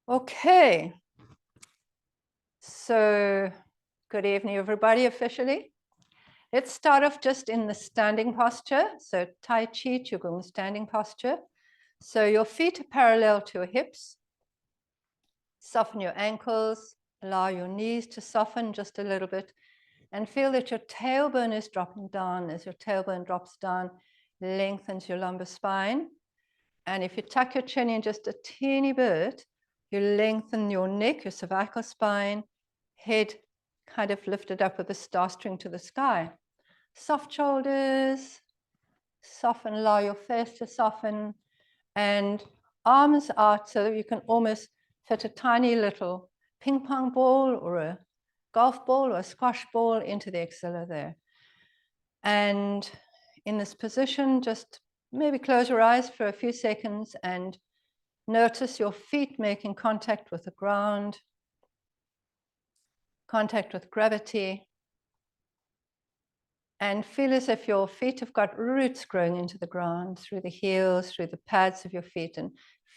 Okay, so good evening, everybody, officially. Let's start off just in the standing posture. So Tai Chi, Qigong standing posture. So your feet are parallel to your hips. Soften your ankles, allow your knees to soften just a little bit, and feel that your tailbone is dropping down. As your tailbone drops down, lengthens your lumbar spine. And if you tuck your chin in just a teeny bit, you lengthen your neck, your cervical spine, head kind of lifted up with the star string to the sky. Soft shoulders, soften, allow your face to soften, and arms out so that you can almost fit a tiny little ping pong ball or a golf ball or a squash ball into the axilla there. And in this position, just maybe close your eyes for a few seconds and notice your feet making contact with the ground, contact with gravity, and feel as if your feet have got roots growing into the ground through the heels, through the pads of your feet, and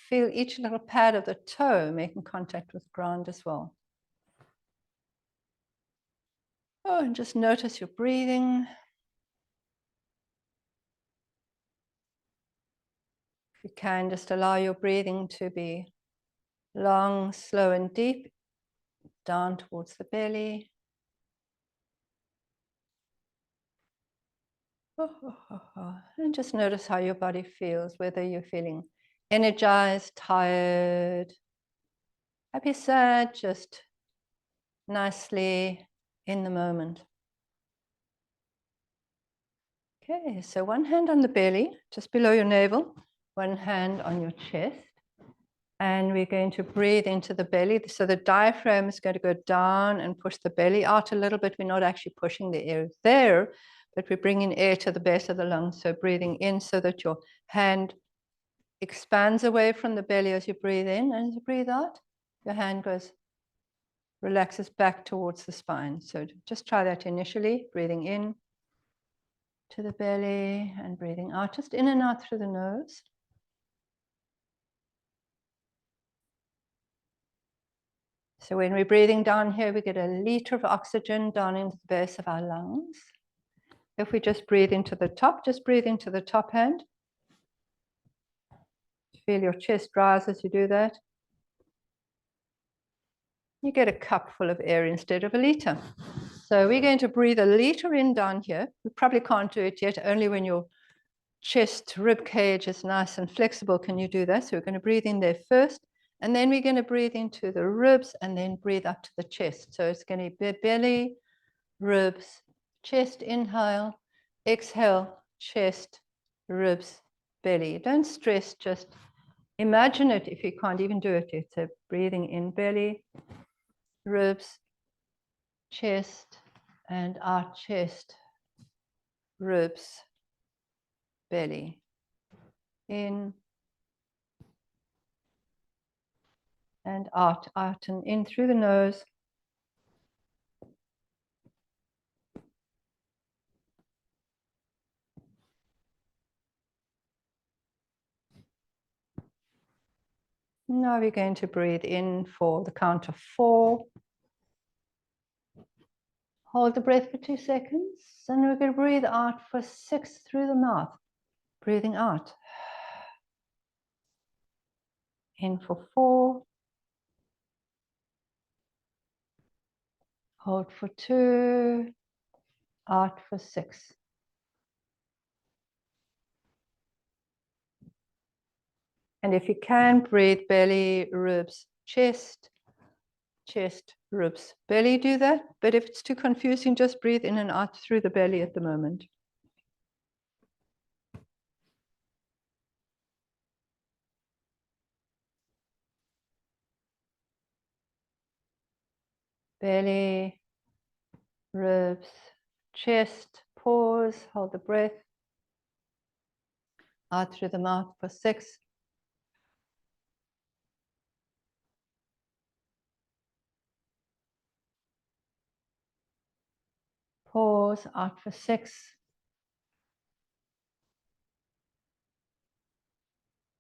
feel each little pad of the toe making contact with the ground as well. Oh, and just notice your breathing. If you can, just allow your breathing to be long, slow, and deep, down towards the belly. And just notice how your body feels, whether you're feeling energized, tired, happy, sad, just nicely in the moment. Okay, so one hand on the belly, just below your navel, one hand on your chest. And we're going to breathe into the belly. So the diaphragm is going to go down and push the belly out a little bit. We're not actually pushing the air there, but we're bringing air to the base of the lungs. So breathing in so that your hand expands away from the belly as you breathe in, and as you breathe out, your hand relaxes back towards the spine. So just try that initially, breathing in to the belly and breathing out, just in and out through the nose. So when we're breathing down here, we get a liter of oxygen down into the base of our lungs. If we just breathe into the top, just breathe into the top hand. Feel your chest rise as you do that. You get a cup full of air instead of a liter. So we're going to breathe a liter in down here. We probably can't do it yet. Only when your chest rib cage is nice and flexible can you do that. So we're going to breathe in there first. And then we're going to breathe into the ribs and then breathe up to the chest. So it's going to be belly, ribs, chest, inhale, exhale, chest, ribs, belly. Don't stress, just imagine it if you can't even do it yet. So breathing in belly, ribs, chest, and out chest, ribs, belly. In and out, out and in through the nose. Now we're going to breathe in for the count of 4. Hold the breath for 2 seconds, and we're going to breathe out for 6 through the mouth. Breathing out. In for 4. Hold for 2. Out for 6. And if you can, breathe belly, ribs, chest, chest, ribs, belly. Do that. But if it's too confusing, just breathe in and out through the belly at the moment. Belly, ribs, chest, pause, hold the breath. Out through the mouth for 6. Pause, out for 6.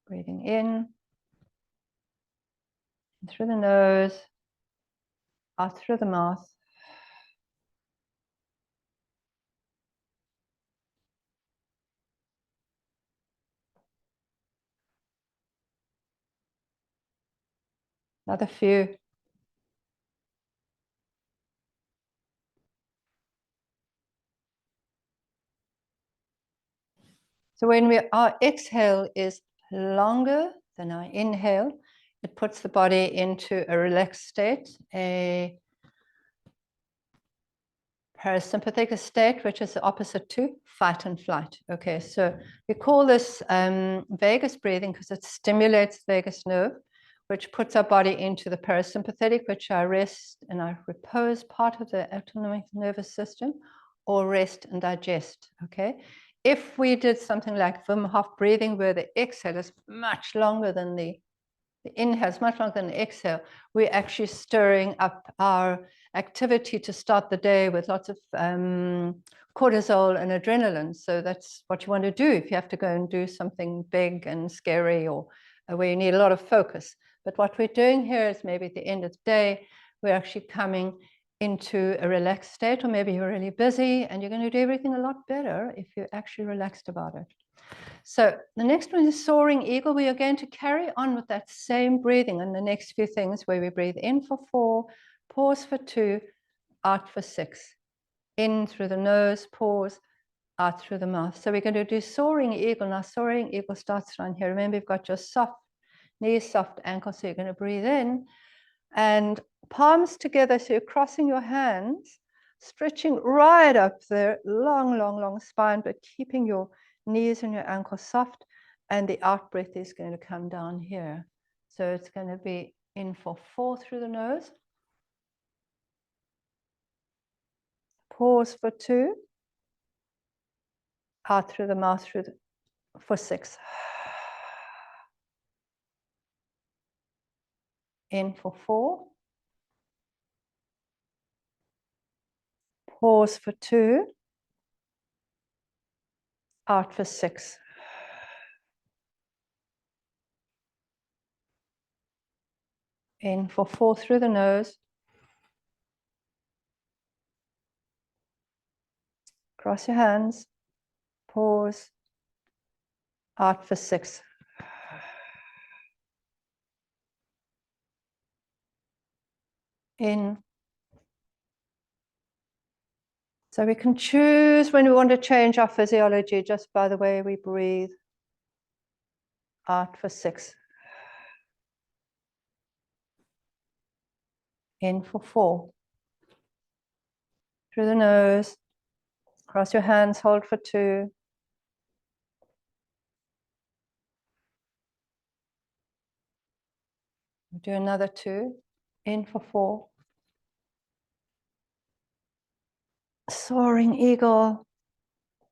Breathing in through the nose, out through the mouth. Another few. So when our exhale is longer than our inhale, it puts the body into a relaxed state, a parasympathetic state, which is the opposite to fight and flight. Okay, so we call this vagus breathing because it stimulates the vagus nerve, which puts our body into the parasympathetic, which our rest and our repose part of the autonomic nervous system, or rest and digest. Okay, if we did something like Wim Hof breathing, where the exhale is much longer than the inhale is much longer than the exhale, we're actually stirring up our activity to start the day with lots of cortisol and adrenaline. So that's what you want to do if you have to go and do something big and scary, or where you need a lot of focus. But what we're doing here is maybe at the end of the day, we're actually coming into a relaxed state, or maybe you're really busy and you're going to do everything a lot better if you're actually relaxed about it. So the next one is soaring eagle. We are going to carry on with that same breathing in the next few things, where we breathe in for 4, pause for 2, out for 6. In through the nose, pause, out through the mouth. So we're going to do soaring eagle. Now soaring eagle starts around here. Remember, you've got your soft knees, soft ankles. So you're going to breathe in and palms together. So you're crossing your hands, stretching right up there, long, long, long spine, but keeping your knees and your ankles soft, and the out breath is going to come down here. So it's going to be in for 4 through the nose, pause for 2, out through the mouth for 6, in for 4, pause for 2, out for 6. In for 4 through the nose, cross your hands, pause, out for 6. In. So we can choose when we want to change our physiology just by the way we breathe. Out for 6. In for 4. Through the nose, cross your hands, hold for 2. Do another 2. In for 4. Soaring eagle,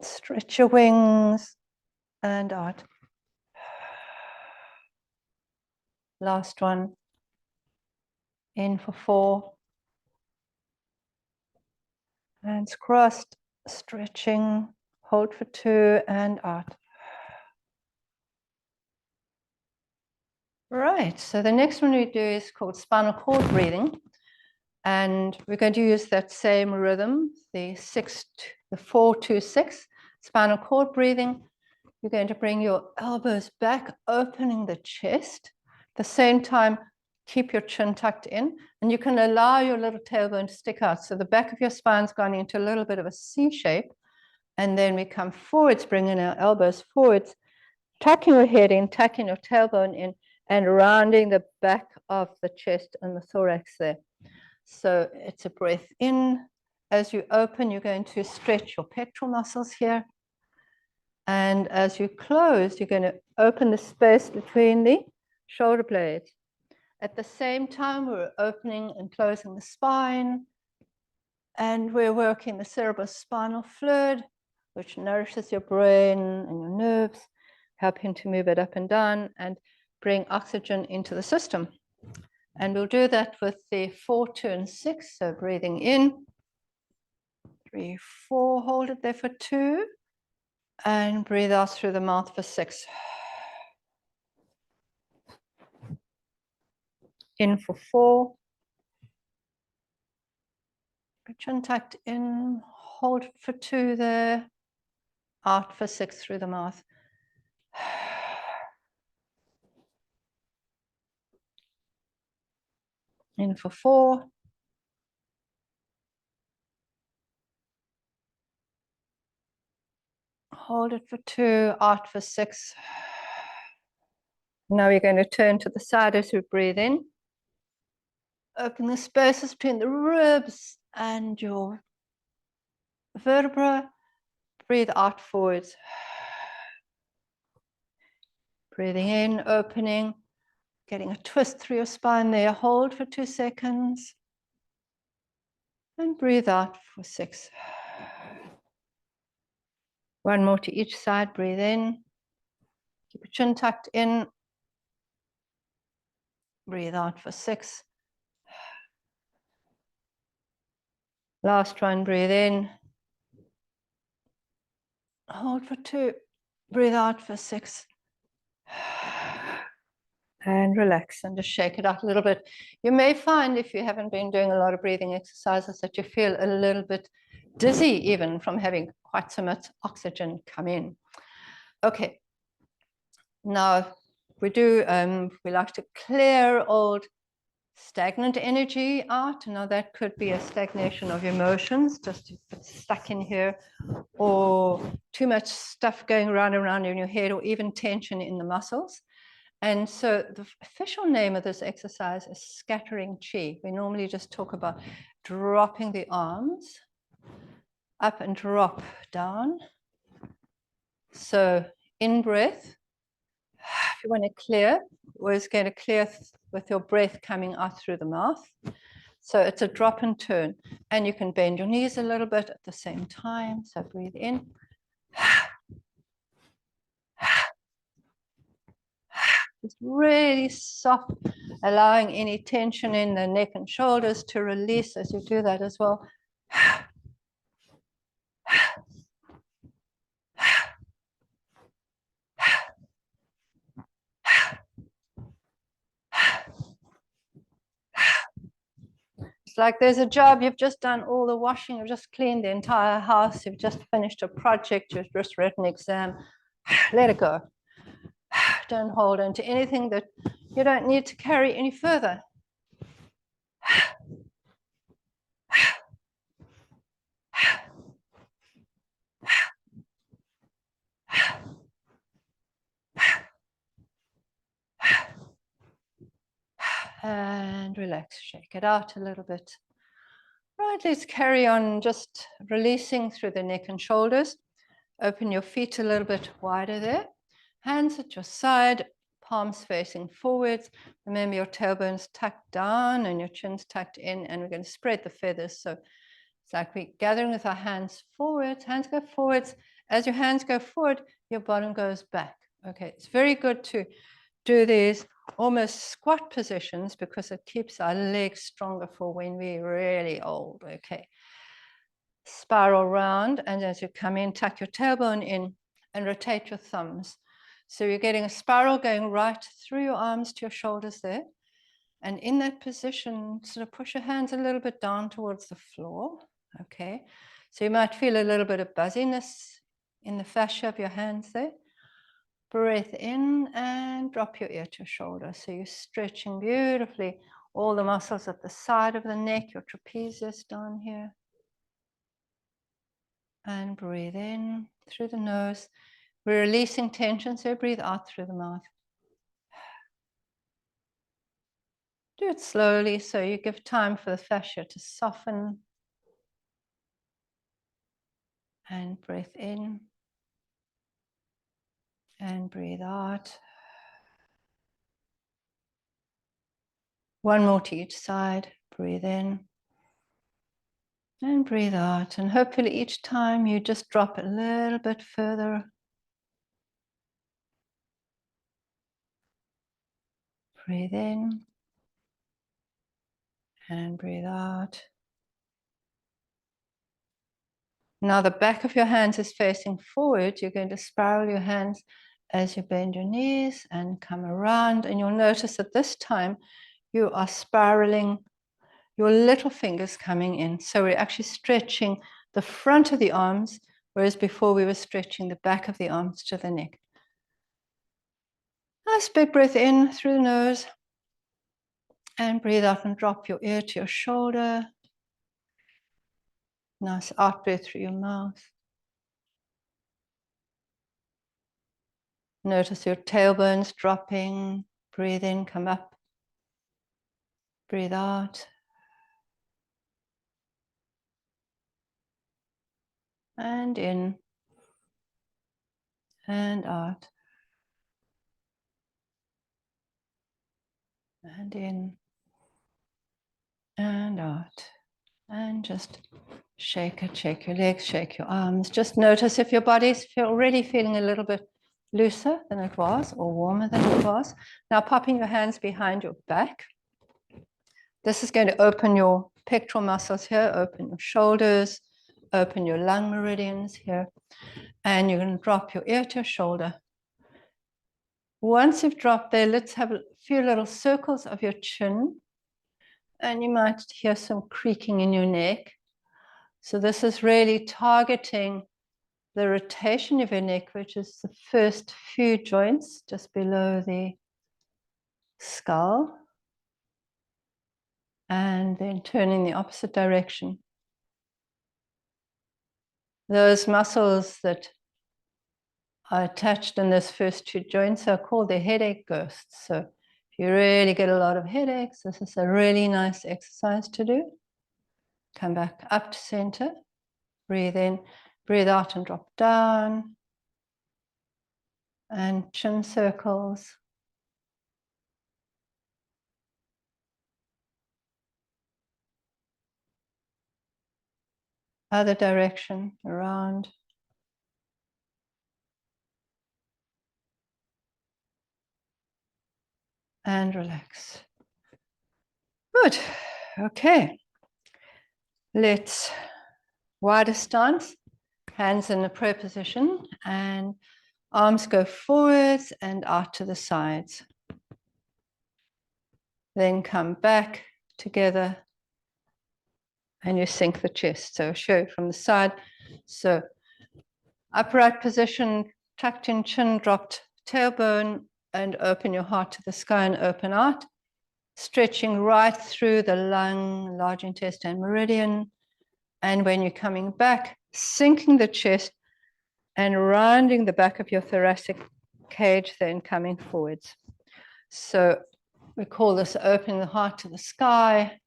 stretch your wings and out. Last one. In for 4. Hands crossed, stretching, hold for 2 and out. Right, so the next one we do is called spinal cord breathing. And we're going to use that same rhythm, the 4-2-6 spinal cord breathing. You're going to bring your elbows back, opening the chest. At the same time, keep your chin tucked in, and you can allow your little tailbone to stick out. So the back of your spine's gone into a little bit of a C shape. And then we come forwards, bringing our elbows forwards, tucking your head in, tucking your tailbone in, and rounding the back of the chest and the thorax there. So it's a breath in. As you open, you're going to stretch your pectoral muscles here. And as you close, you're going to open the space between the shoulder blades. At the same time, we're opening and closing the spine. And we're working the cerebrospinal fluid, which nourishes your brain and your nerves, helping to move it up and down and bring oxygen into the system. And we'll do that with the 4, 2, and 6. So breathing in, 3, 4, hold it there for 2, and breathe out through the mouth for 6. In for 4. Chin tucked in. Hold for 2 there. Out for 6 through the mouth. In for 4. Hold it for 2. Out for 6. Now you're going to turn to the side as we breathe in. Open the spaces between the ribs and your vertebra. Breathe out forwards. Breathing in, opening, getting a twist through your spine there. Hold for 2 seconds. And breathe out for 6. One more to each side. Breathe in. Keep your chin tucked in. Breathe out for 6. Last one. Breathe in. Hold for 2. Breathe out for 6. And relax and just shake it out a little bit. You may find, if you haven't been doing a lot of breathing exercises, that you feel a little bit dizzy even from having quite so much oxygen come in. Okay. Now we like to clear old stagnant energy out. Now that could be a stagnation of emotions, just if it's stuck in here, or too much stuff going around in your head, or even tension in the muscles. And so the official name of this exercise is scattering chi. We normally just talk about dropping the arms up and drop down. So in breath, if you want to clear, always going to clear with your breath coming out through the mouth. So it's a drop and turn. And you can bend your knees a little bit at the same time. So breathe in. Just really soft, allowing any tension in the neck and shoulders to release as you do that as well. It's like there's a job, you've just done all the washing, you've just cleaned the entire house, you've just finished a project, you've just written an exam. Let it go. Don't hold on to anything that you don't need to carry any further. And relax, shake it out a little bit. Right, let's carry on just releasing through the neck and shoulders. Open your feet a little bit wider there. Hands at your side, palms facing forwards. Remember your tailbone's tucked down and your chin's tucked in, and we're going to spread the feathers. So it's like we're gathering with our hands forwards. Hands go forwards. As your hands go forward, your bottom goes back. Okay, it's very good to do these almost squat positions because it keeps our legs stronger for when we're really old. Okay. Spiral round, and as you come in, tuck your tailbone in and rotate your thumbs. So you're getting a spiral going right through your arms to your shoulders there. And in that position, sort of push your hands a little bit down towards the floor. Okay. So you might feel a little bit of buzziness in the fascia of your hands there. Breath in and drop your ear to your shoulder. So you're stretching beautifully all the muscles at the side of the neck, your trapezius down here. And breathe in through the nose. We're releasing tension, so breathe out through the mouth. Do it slowly so you give time for the fascia to soften. And breath in. And breathe out. One more to each side. Breathe in. And breathe out. And hopefully each time you just drop a little bit further. Breathe in. And breathe out. Now the back of your hands is facing forward. You're going to spiral your hands as you bend your knees and come around. And you'll notice that this time you are spiraling your little fingers coming in. So we're actually stretching the front of the arms, whereas before we were stretching the back of the arms to the neck. Nice big breath in through the nose. And breathe out and drop your ear to your shoulder. Nice out breath through your mouth. Notice your tailbones dropping. Breathe in, come up. Breathe out. And in. And out. And in. And out. And just shake it, shake your legs, shake your arms. Just notice if your body's already feeling a little bit looser than it was or warmer than it was. Now popping your hands behind your back. This is going to open your pectoral muscles here, open your shoulders, open your lung meridians here. And you're going to drop your ear to your shoulder. Once you've dropped there, let's have a few little circles of your chin. And you might hear some creaking in your neck. So this is really targeting the rotation of your neck, which is the first few joints just below the skull. And then turning the opposite direction. Those muscles that are attached in those first two joints are called the headache ghosts. So if you really get a lot of headaches, this is a really nice exercise to do. Come back up to center. Breathe in, breathe out and drop down. And chin circles. Other direction, around. And relax. Good. Okay. Let's wider stance. Hands in the prayer position and arms go forwards and out to the sides. Then come back together and you sink the chest. So show it from the side. So upright position, tucked in chin, dropped tailbone, and open your heart to the sky and open out. Stretching right through the lung, large intestine meridian. And when you're coming back, sinking the chest and rounding the back of your thoracic cage, then coming forwards. So we call this opening the heart to the sky.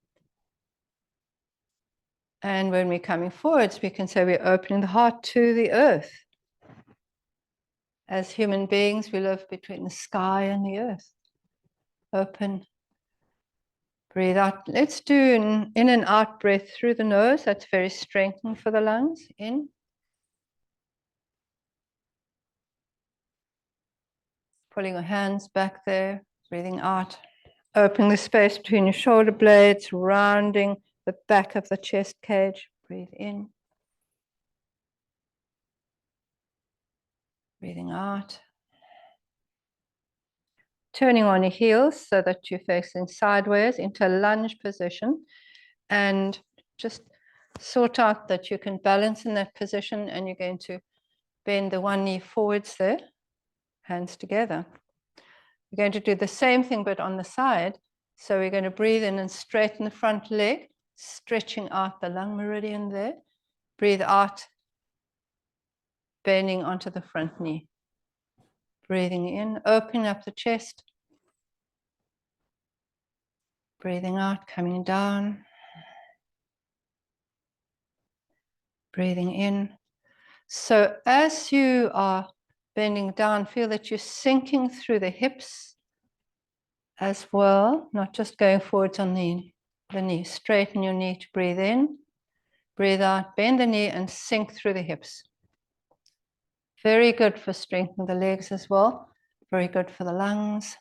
And when we're coming forwards, we can say we're opening the heart to the earth. As human beings, we live between the sky and the earth. Open. Breathe out. Let's do an in and out breath through the nose. That's very strengthening for the lungs. In. Pulling your hands back there. Breathing out. Opening the space between your shoulder blades, rounding the back of the chest cage. Breathe in. Breathing out. Turning on your heels so that you're facing sideways into a lunge position. And just sort out that you can balance in that position, and you're going to bend the one knee forwards there, hands together. We're going to do the same thing but on the side. So we're going to breathe in and straighten the front leg, stretching out the lung meridian there. Breathe out, bending onto the front knee. Breathing in, opening up the chest. Breathing out, coming down. Breathing in. So as you are bending down, feel that you're sinking through the hips as well, not just going forwards on the knee. Straighten your knee to breathe in. Breathe out, bend the knee and sink through the hips. Very good for strengthening the legs as well. Very good for the lungs.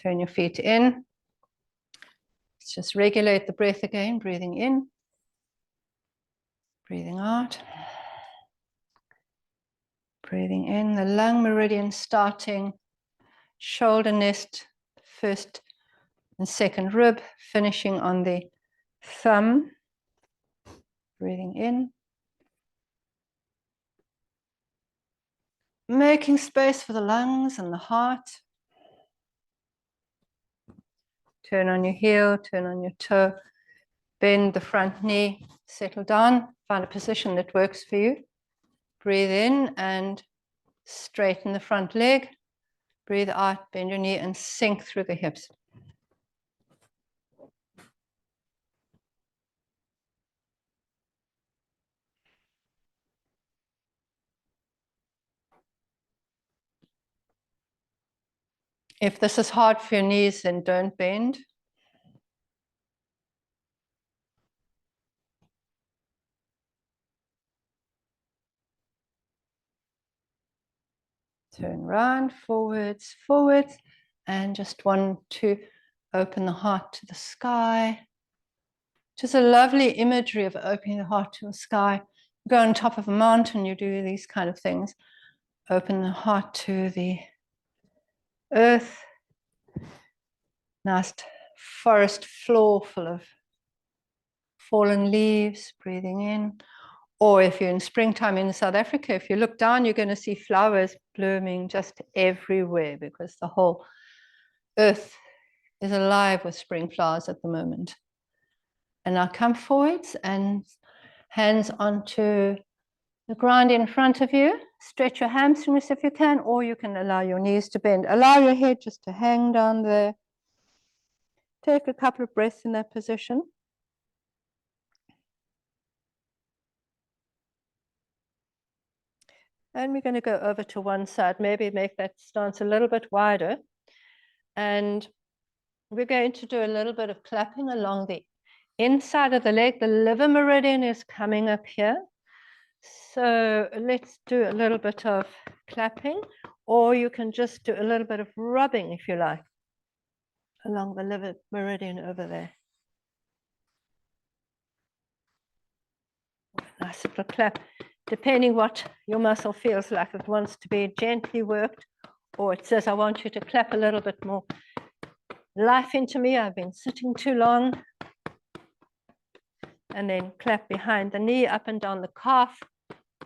Turn your feet in. Let's just regulate the breath again, breathing in. Breathing out. Breathing in, the lung meridian starting shoulder nest, first and second rib, finishing on the thumb. Breathing in. Making space for the lungs and the heart. Turn on your heel, turn on your toe, bend the front knee, settle down, find a position that works for you. Breathe in and straighten the front leg. Breathe out, bend your knee and sink through the hips. If this is hard for your knees, then don't bend. Turn round, forwards, forwards, and just 1, 2, open the heart to the sky. Just a lovely imagery of opening the heart to the sky. You go on top of a mountain, you do these kind of things. Open the heart to the earth. Nice forest floor full of fallen leaves, breathing in. Or if you're in springtime in South Africa, if you look down, you're going to see flowers blooming just everywhere because the whole earth is alive with spring flowers at the moment. And now come forwards and hands onto the ground in front of you. Stretch your hamstrings if you can, or you can allow your knees to bend. Allow your head just to hang down there. Take a couple of breaths in that position. And we're going to go over to one side, maybe make that stance a little bit wider. And we're going to do a little bit of clapping along the inside of the leg. The liver meridian is coming up here. So let's do a little bit of clapping, or you can just do a little bit of rubbing if you like, along the liver meridian over there. Nice little clap, depending what your muscle feels like. If it wants to be gently worked, or it says, I want you to clap a little bit more life into me. I've been sitting too long. And then clap behind the knee, up and down the calf,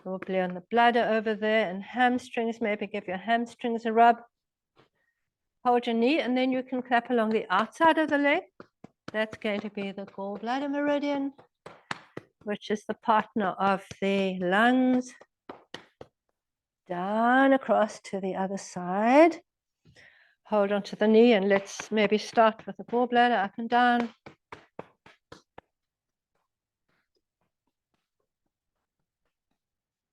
probably on the bladder over there, and hamstrings. Maybe give your hamstrings a rub. Hold your knee, and then you can clap along the outside of the leg. That's going to be the Gall Bladder meridian, which is the partner of the lungs. Down across to the other side. Hold onto the knee, and let's maybe start with the Gall Bladder, up and down.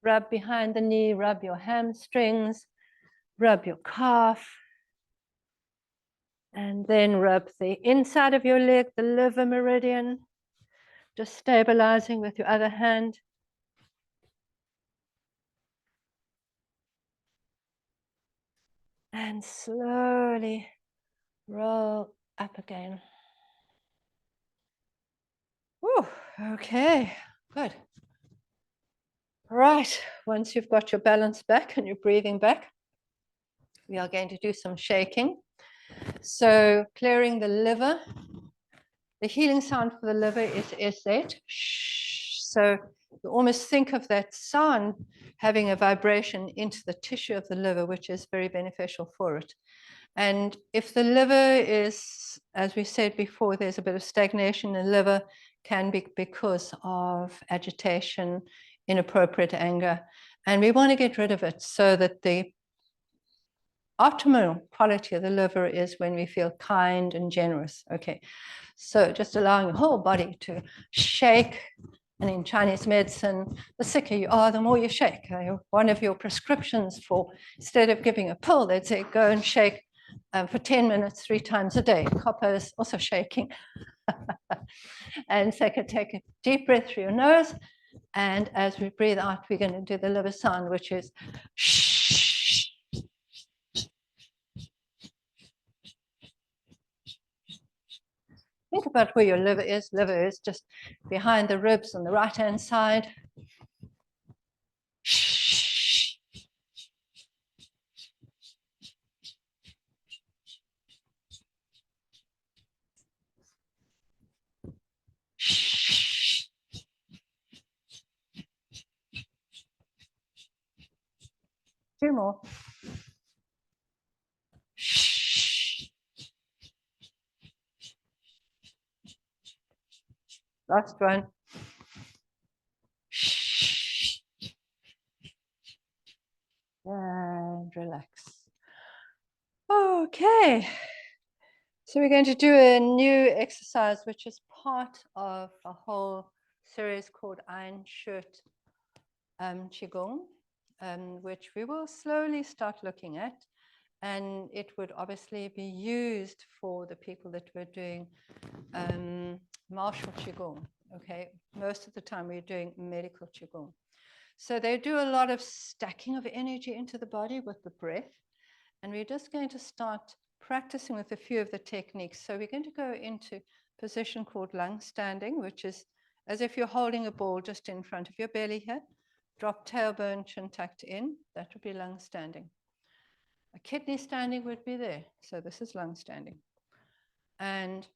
Rub behind the knee, rub your hamstrings, rub your calf, and then rub the inside of your leg, the liver meridian, just stabilizing with your other hand. And slowly roll up again. Whew, okay, good. Right, once you've got your balance back and you're breathing back, we are going to do some shaking. So clearing the liver. The healing sound for the liver is SH. So you almost think of that sound having a vibration into the tissue of the liver, which is very beneficial for it. And if the liver is, as we said before, there's a bit of stagnation in the liver, can be because of agitation, inappropriate anger. And we want to get rid of it so that the optimal quality of the liver is when we feel kind and generous. Okay, so just allowing your whole body to shake. And in Chinese medicine, the sicker you are, the more you shake. One of your prescriptions for, instead of giving a pill, they'd say go and shake for 10 minutes 3 times a day. Copper is also shaking. And take a deep breath through your nose. And as we breathe out, we're going to do the liver sound, which is shh. Think about where your liver is. Liver is just behind the ribs on the right-hand side. Shh. little more. Shh. Last one. Shh. And relax. Okay. So we're going to do a new exercise, which is part of a whole series called Iron Shirt Qigong, which we will slowly start looking at. And it would obviously be used for the people that were doing martial Qigong. Okay, most of the time we're doing medical Qigong. So they do a lot of stacking of energy into the body with the breath. And we're just going to start practicing with a few of the techniques. So we're going to go into a position called lung standing, which is as if you're holding a ball just in front of your belly here. Drop tailbone, chin tucked in. That would be lung standing. A kidney standing would be there. So this is lung standing. And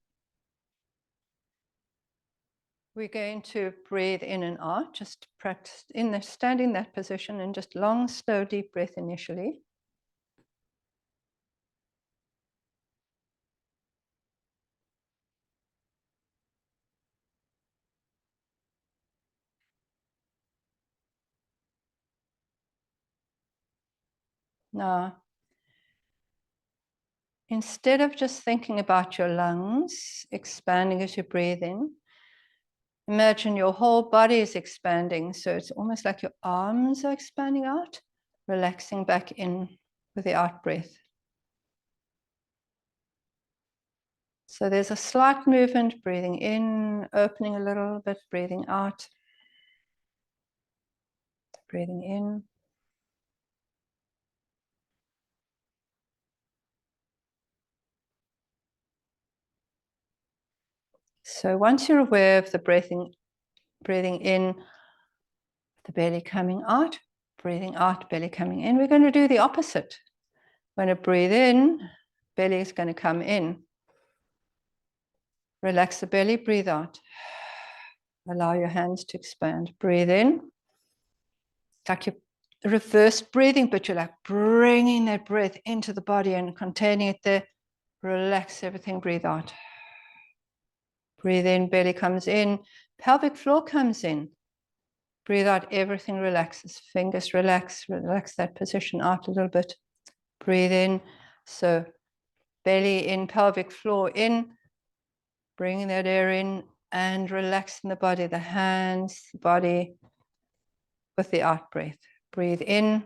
we're going to breathe in and out, just practice in the standing that position and just long, slow, deep breath initially. Now, instead of just thinking about your lungs expanding as you breathe in, imagine your whole body is expanding. So it's almost like your arms are expanding out, relaxing back in with the out breath. So there's a slight movement, breathing in, opening a little bit, breathing out, breathing in. So once you're aware of the breathing in, the belly coming out, breathing out, belly coming in, we're going to do the opposite. When you breathe in, belly is going to come in. Relax the belly, breathe out. Allow your hands to expand. Breathe in. It's like you're reverse breathing, but you're like bringing that breath into the body and containing it there. Relax everything, breathe out. Breathe in, belly comes in, pelvic floor comes in. Breathe out, everything relaxes. Fingers relax, relax that position out a little bit. Breathe in, so belly in, pelvic floor in, bringing that air in and relaxing the body, the hands, the body with the out breath. Breathe in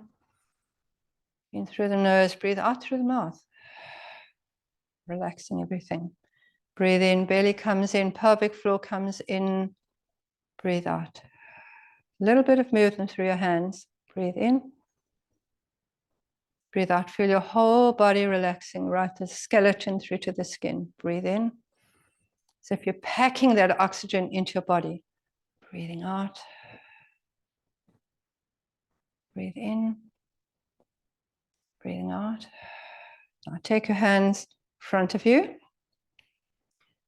through the nose, breathe out through the mouth. Relaxing everything. Breathe in, belly comes in, pelvic floor comes in, breathe out. A little bit of movement through your hands. Breathe in. Breathe out. Feel your whole body relaxing, right the skeleton through to the skin. Breathe in. So if you're packing that oxygen into your body, breathing out. Breathe in. Breathing out. Now take your hands in front of you.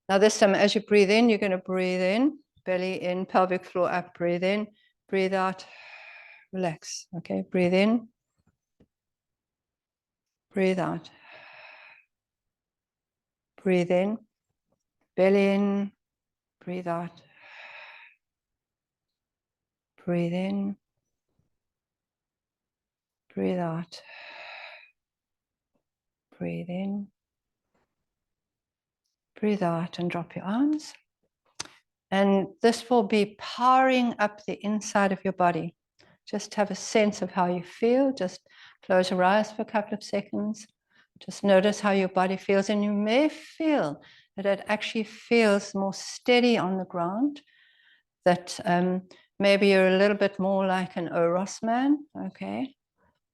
Now this time as you breathe in, you're going to breathe in, belly in, pelvic floor up, breathe in, breathe out, relax. Okay, breathe in, breathe out. Breathe in, belly in, breathe out. Breathe in, breathe out. Breathe in, breathe out, and drop your arms. And this will be powering up the inside of your body. Just have a sense of how you feel. Just close your eyes for a couple of seconds. Just notice how your body feels. And you may feel that it actually feels more steady on the ground, that maybe you're a little bit more like an Oros man, okay?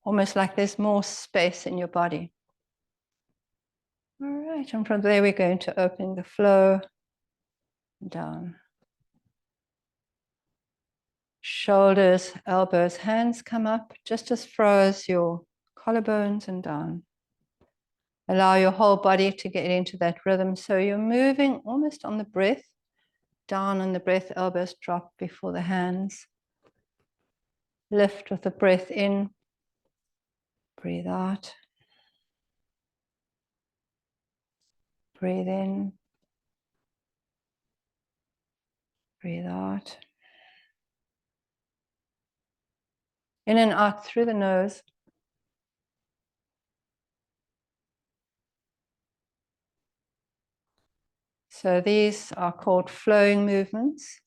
Almost like there's more space in your body. All right, and from there we're going to open the flow down. Shoulders, elbows, hands come up just as far as your collarbones and down. Allow your whole body to get into that rhythm. So you're moving almost on the breath, down on the breath, elbows drop before the hands. Lift with the breath in, Breathe out. Breathe in. Breathe out. In and out through the nose. So these are called flowing movements.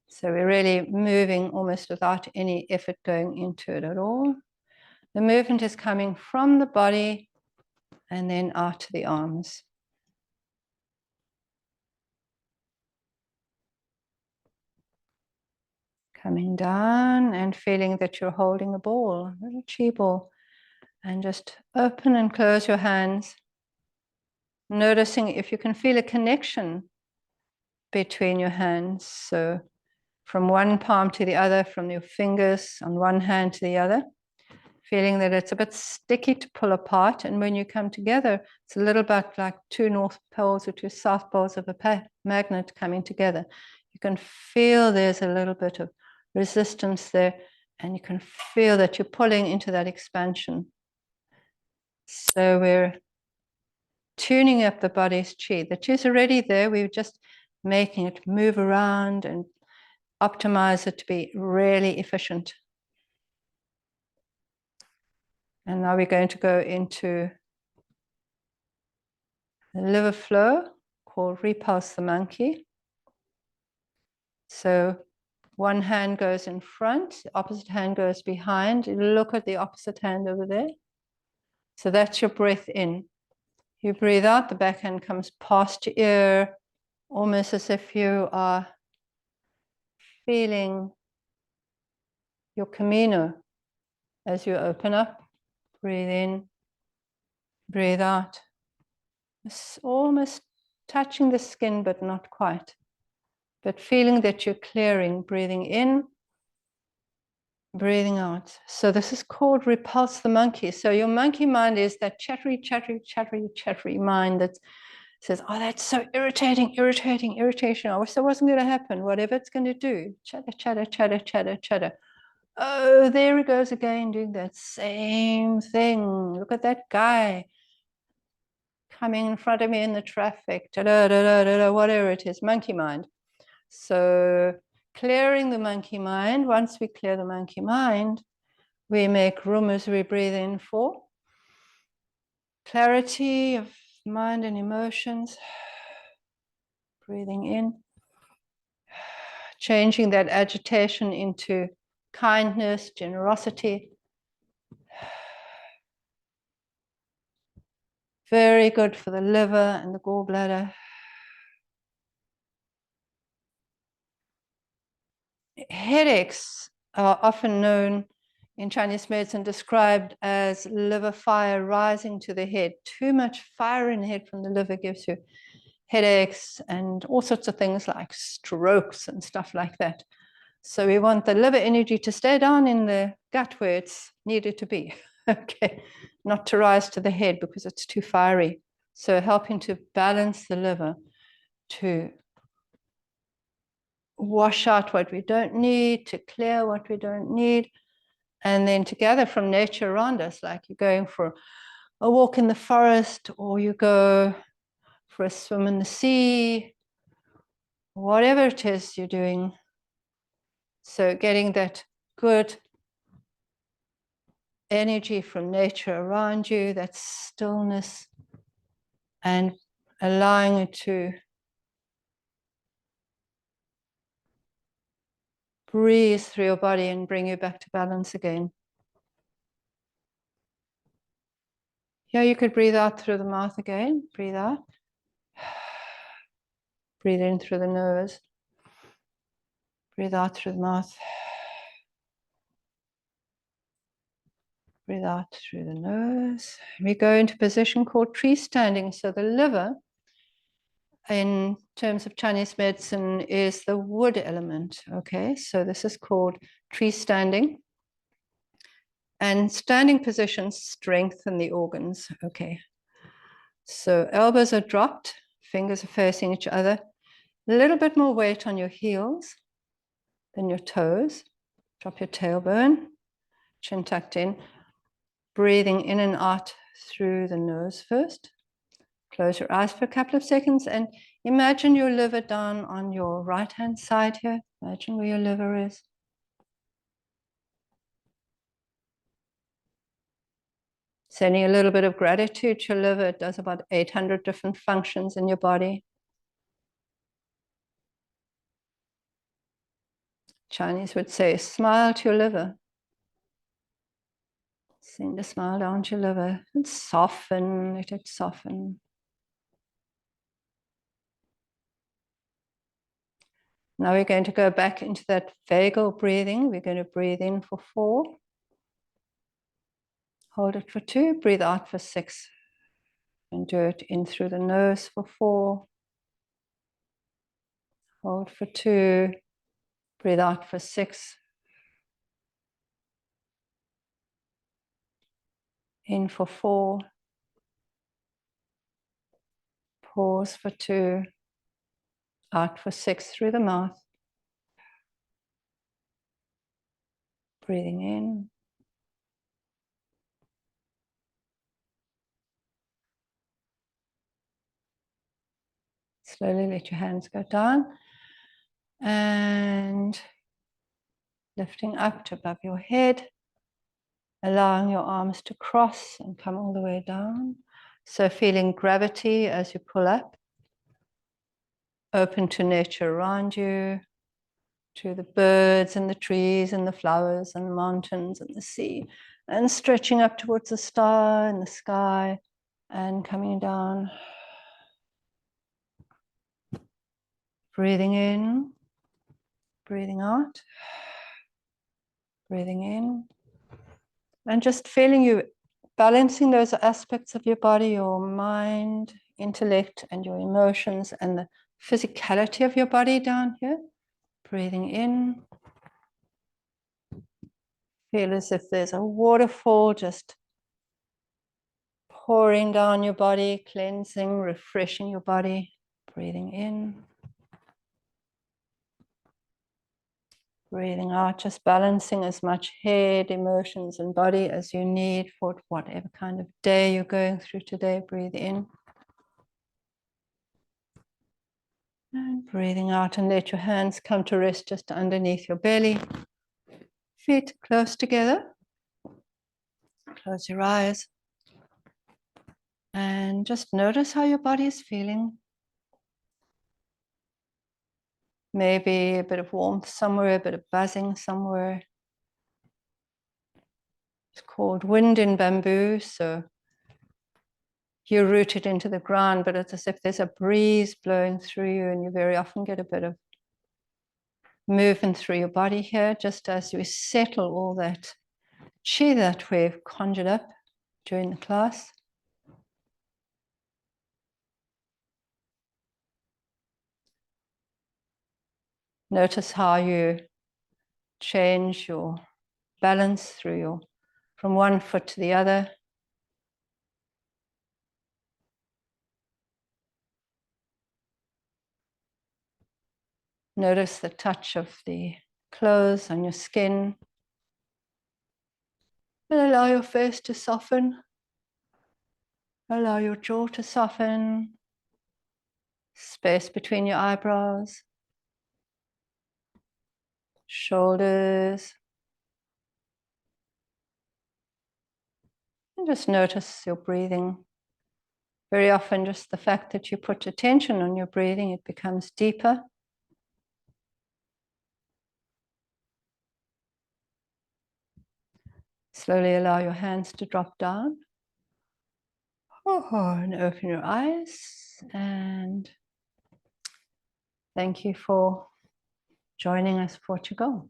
So we're really moving almost without any effort going into it at all. The movement is coming from the body and then out to the arms. Coming down and feeling that you're holding a ball, a little chi ball. And just open and close your hands. Noticing if you can feel a connection between your hands. So from one palm to the other, from your fingers on one hand to the other. Feeling that it's a bit sticky to pull apart. And when you come together, it's a little bit like two north poles or two south poles of a magnet coming together. You can feel there's a little bit of resistance there, and you can feel that you're pulling into that expansion. So we're tuning up the body's chi. The chi is already there. We're just making it move around and optimize it to be really efficient. And now we're going to go into the liver flow called repulse the monkey. So one hand goes in front, the opposite hand goes behind. You look at the opposite hand over there. So that's your breath in. You breathe out, the back hand comes past your ear, almost as if you are feeling your camino as you open up. Breathe in, breathe out. It's almost touching the skin, but not quite. But feeling that you're clearing, breathing in, breathing out. So this is called repulse the monkey. So your monkey mind is that chattery mind that says, oh, that's so irritation. I wish that wasn't going to happen. Whatever it's going to do, chatter. Oh, there he goes again doing that same thing. Look at that guy coming in front of me in the traffic, whatever it is, monkey mind. So clearing the monkey mind. Once we clear the monkey mind, we make room as we breathe in for clarity of mind and emotions. Breathing in, changing that agitation into kindness, generosity. Very good for the liver and the gall bladder. Headaches are often known in Chinese medicine, described as liver fire rising to the head. Too much fire in the head from the liver gives you headaches and all sorts of things like strokes and stuff like that. So we want the liver energy to stay down in the gut where it's needed to be, okay, not to rise to the head because it's too fiery. So helping to balance the liver, to wash out what we don't need, to clear what we don't need, and then to gather from nature around us, like you're going for a walk in the forest, or you go for a swim in the sea, whatever it is you're doing. So getting that good energy from nature around you, that stillness, and allowing it to breathe through your body and bring you back to balance again. Yeah, you could breathe out through the mouth again. Breathe out. Breathe in through the nose. Breathe out through the mouth. Breathe out through the nose. We go into a position called tree standing. So the liver, in terms of Chinese medicine, is the wood element. Okay, so this is called tree standing. And standing positions strengthen the organs. Okay, so elbows are dropped, fingers are facing each other. A little bit more weight on your heels than your toes. Drop your tailbone, chin tucked in, breathing in and out through the nose first. Close your eyes for a couple of seconds and imagine your liver down on your right-hand side here. Imagine where your liver is. Sending a little bit of gratitude to your liver. It does about 800 different functions in your body. Chinese would say, smile to your liver. Send a smile down to your liver and soften, let it soften. Now we're going to go back into that vagal breathing. We're going to breathe in for 4. Hold it for 2. Breathe out for 6. And do it in through the nose for 4. Hold for 2. Breathe out for 6. In for 4. Pause for 2. Out for 6 through the mouth. Breathing in. Slowly let your hands go down. And lifting up to above your head. Allowing your arms to cross and come all the way down. So feeling gravity as you pull up. Open to nature around you. To the birds and the trees and the flowers and the mountains and the sea. And stretching up towards the star and the sky. And coming down. Breathing in. Breathing out. Breathing in. And just feeling you balancing those aspects of your body, your mind, intellect, and your emotions, and the physicality of your body down here. Breathing in. Feel as if there's a waterfall just pouring down your body, cleansing, refreshing your body. Breathing in. Breathing out, just balancing as much head, emotions, and body as you need for whatever kind of day you're going through today. Breathe in. And breathing out, and let your hands come to rest just underneath your belly. Feet close together. Close your eyes. And just notice how your body is feeling. Maybe a bit of warmth somewhere, a bit of buzzing somewhere. It's called wind in bamboo, so you're rooted into the ground, but it's as if there's a breeze blowing through you, and you very often get a bit of movement through your body here, just as you settle all that chi that we've conjured up during the class. Notice how you change your balance from one foot to the other. Notice the touch of the clothes on your skin. And allow your face to soften. Allow your jaw to soften. Space between your eyebrows. Shoulders. And just notice your breathing. Very often just the fact that you put attention on your breathing, it becomes deeper. Slowly allow your hands to drop down. And open your eyes. And thank you for joining us for Qigong.